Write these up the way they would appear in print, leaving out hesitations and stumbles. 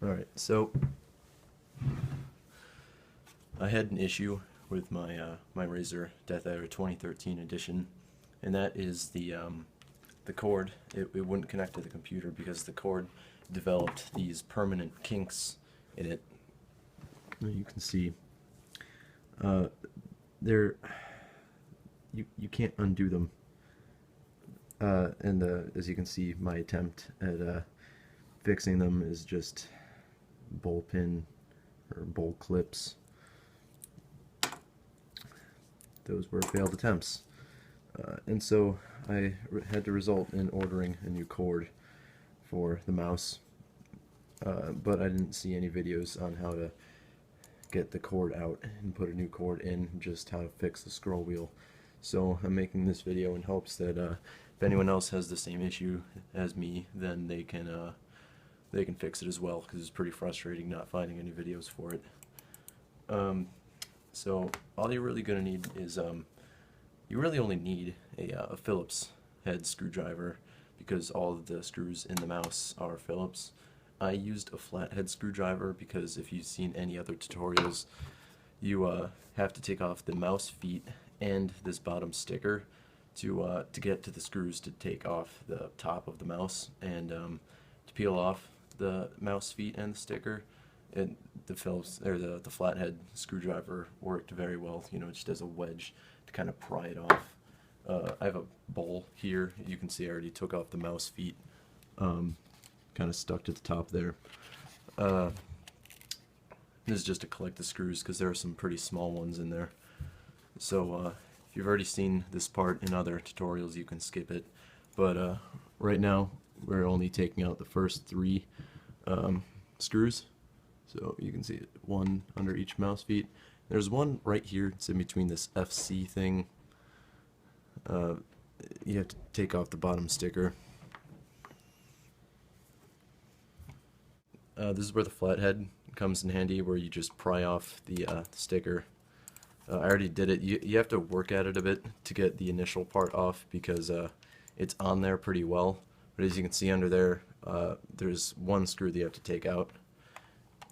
Alright, so I had an issue with my Razer Deathadder 2013 edition, and that is the cord. It wouldn't connect to the computer because the cord developed these permanent kinks in it. You can see they're you can't undo them. And as you can see, my attempt at fixing them is just ball pin or bowl clips. Those were failed attempts. And so I had to result in ordering a new cord for the mouse. But I didn't see any videos on how to get the cord out and put a new cord in, just how to fix the scroll wheel. So I'm making this video in hopes that if anyone else has the same issue as me, then they can fix it as well, because it's pretty frustrating not finding any videos for it. So all you're really going to need is you really only need a Phillips head screwdriver, because all of the screws in the mouse are Phillips. I used a flathead screwdriver because if you've seen any other tutorials, you have to take off the mouse feet and this bottom sticker to get to the screws to take off the top of the mouse, and to peel off the mouse feet and the sticker. And the Phillips or the flathead screwdriver worked very well. You know, just as a wedge to kind of pry it off. I have a bowl here. You can see I already took off the mouse feet. Kind of stuck to the top there. This is just to collect the screws because there are some pretty small ones in there. So if you've already seen this part in other tutorials, you can skip it. But right now we're only taking out the first three screws. So you can see it, one under each mouse feet. There's one right here. It's in between this FC thing. You have to take off the bottom sticker. This is where the flathead comes in handy, where you just pry off the sticker. I already did it. You have to work at it a bit to get the initial part off, because it's on there pretty well. But as you can see under there, there's one screw that you have to take out.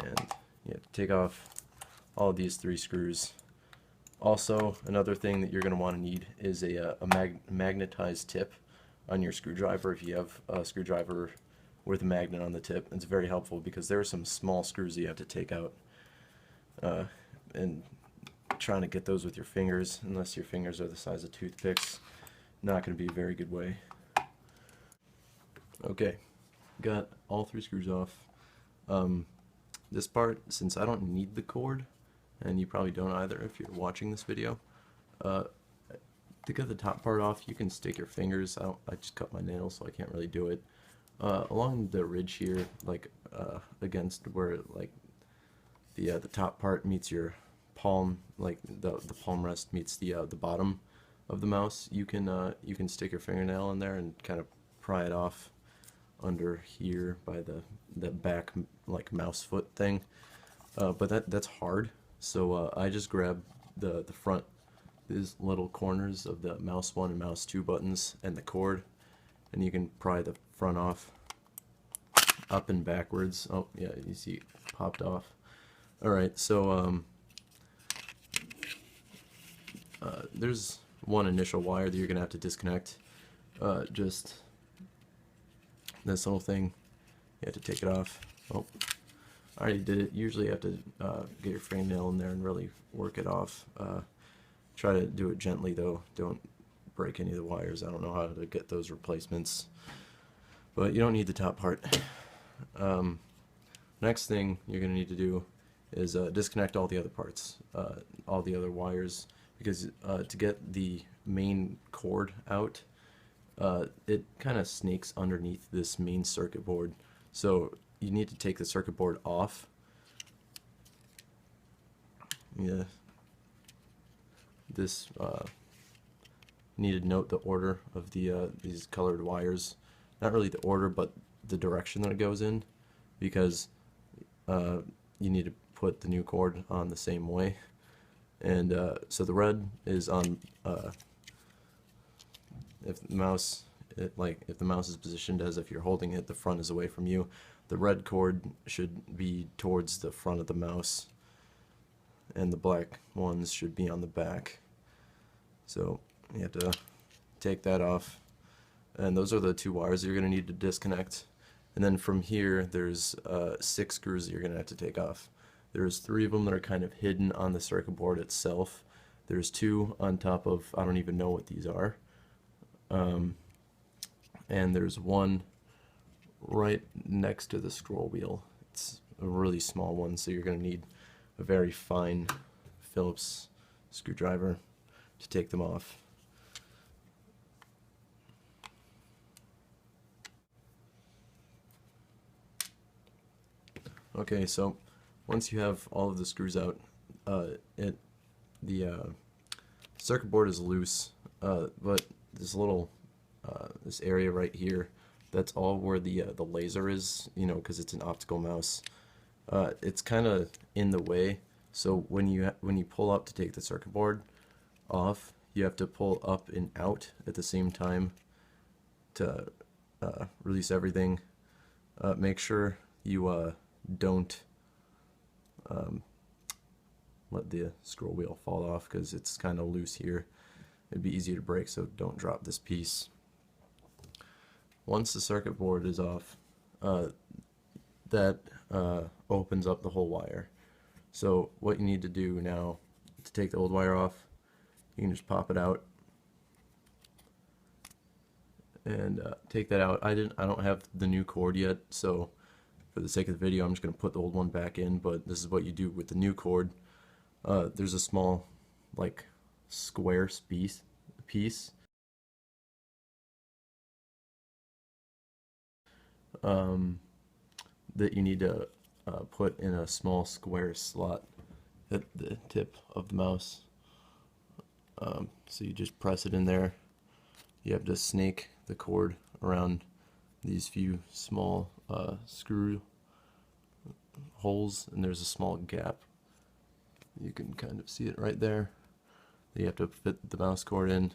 And you have to take off all of these three screws. Also, another thing that you're going to want to need is a magnetized tip on your screwdriver. If you have a screwdriver with a magnet on the tip, it's very helpful, because there are some small screws that you have to take out. And trying to get those with your fingers, unless your fingers are the size of toothpicks, not going to be a very good way. Okay, got all three screws off. This part, since I don't need the cord, and you probably don't either if you're watching this video, to get the top part off, you can stick your fingers. I just cut my nails, so I can't really do it. Along the ridge here, like against where like the top part meets your palm, like the palm rest meets the bottom of the mouse, you can stick your fingernail in there and kind of pry it off under here by the back like mouse foot thing. But that's hard, so I just grab the front, these little corners of the mouse 1 and mouse 2 buttons and the cord, and you can pry the front off up and backwards. Oh yeah, you see it popped off. Alright, so there's one initial wire that you're gonna have to disconnect. Just this little thing, you have to take it off. Oh, I already did it. Usually you have to get your fingernail in there and really work it off. Try to do it gently though, don't break any of the wires. I don't know how to get those replacements, but you don't need the top part. Next thing you're going to need to do is disconnect all the other parts, all the other wires, because to get the main cord out, it kind of snakes underneath this main circuit board. So you need to take the circuit board off. Yeah. This need to note the order of these colored wires. Not really the order, but the direction that it goes in, because you need to put the new cord on the same way. And so the red is on, if the mouse like if the mouse is positioned as if you're holding it, the front is away from you. The red cord should be towards the front of the mouse, and the black ones should be on the back. So you have to take that off, and those are the 2 wires you're going to need to disconnect. And then from here there's 6 screws that you're going to have to take off. There's 3 of them that are kind of hidden on the circuit board itself. There's 2 on top of, I don't even know what these are. And there's 1 right next to the scroll wheel. It's a really small one, so you're going to need a very fine Phillips screwdriver to take them off. Okay, so once you have all of the screws out, the circuit board is loose, but this little this area right here, that's all where the laser is, you know, because it's an optical mouse. It's kind of in the way, so when you pull up to take the circuit board off, you have to pull up and out at the same time to release everything. Make sure you don't let the scroll wheel fall off, because it's kind of loose here. It'd be easy to break, so don't drop this piece. Once the circuit board is off, that opens up the whole wire. So what you need to do now to take the old wire off, you can just pop it out and take that out. I don't have the new cord yet, so for the sake of the video I'm just going to put the old one back in, but this is what you do with the new cord. There's a small, like, square piece that you need to put in a small square slot at the tip of the mouse. So you just press it in there. You have to snake the cord around these few small screw holes, and there's a small gap. You can kind of see it right there. You have to fit the mouse cord in,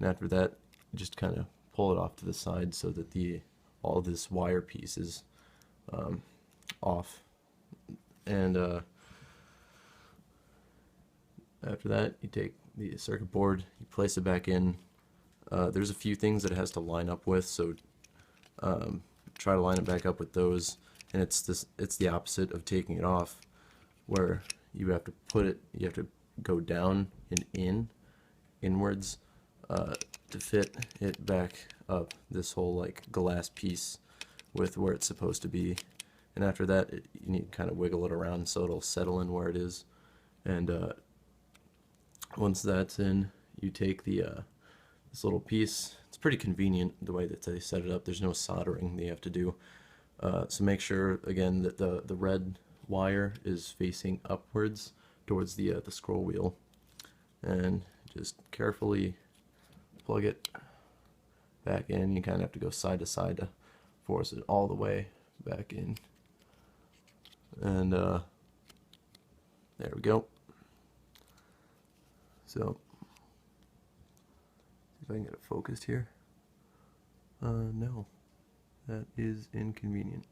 and after that just kind of pull it off to the side so that all this wire piece is off. And after that you take the circuit board, you place it back in. There's a few things that it has to line up with, so try to line it back up with those. And it's the opposite of taking it off, where you have to go down and inwards to fit it back up, this whole like glass piece with where it's supposed to be. And after that you need to kind of wiggle it around so it'll settle in where it is. And once that's in, you take this little piece. It's pretty convenient the way that they set it up. There's no soldering they have to do. So make sure again that the red wire is facing upwards towards the scroll wheel, and just carefully plug it back in. You kind of have to go side to side to force it all the way back in. And there we go. So see if I can get it focused here. No, that is inconvenient.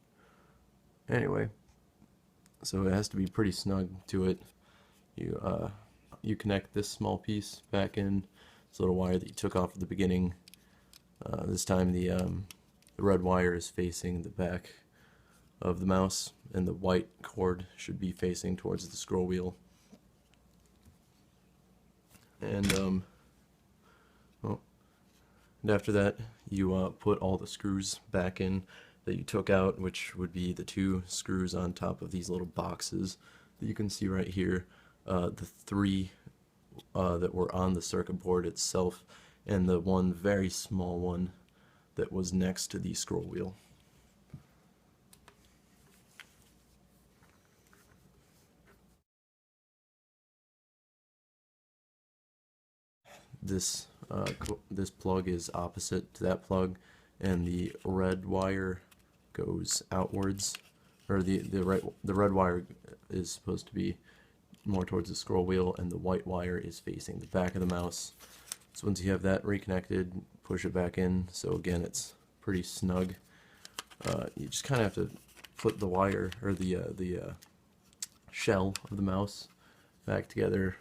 Anyway, so it has to be pretty snug to it. You connect this small piece back in, this little wire that you took off at the beginning. This time the red wire is facing the back of the mouse, and the white cord should be facing towards the scroll wheel. And and after that you put all the screws back in that you took out, which would be the 2 screws on top of these little boxes that you can see right here, the 3 that were on the circuit board itself, and the one very small one that was next to the scroll wheel. This plug is opposite to that plug, and the red wire goes outwards, or the red wire is supposed to be more towards the scroll wheel, and the white wire is facing the back of the mouse. So once you have that reconnected, push it back in. So again, it's pretty snug. You just kind of have to put the wire, or the shell of the mouse back together,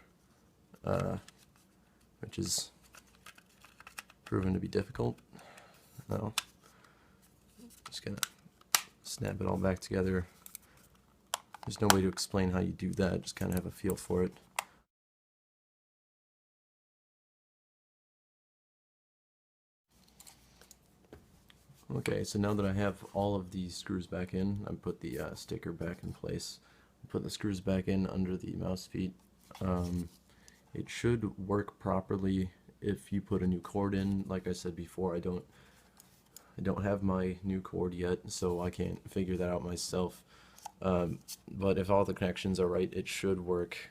which is proven to be difficult. Now, just gonna snap it all back together. There's no way to explain how you do that, just kind of have a feel for it. Okay, so now that I have all of these screws back in, I put the sticker back in place. Put the screws back in under the mouse feet. It should work properly if you put a new cord in. Like I said before, I don't have my new cord yet, so I can't figure that out myself. But if all the connections are right, it should work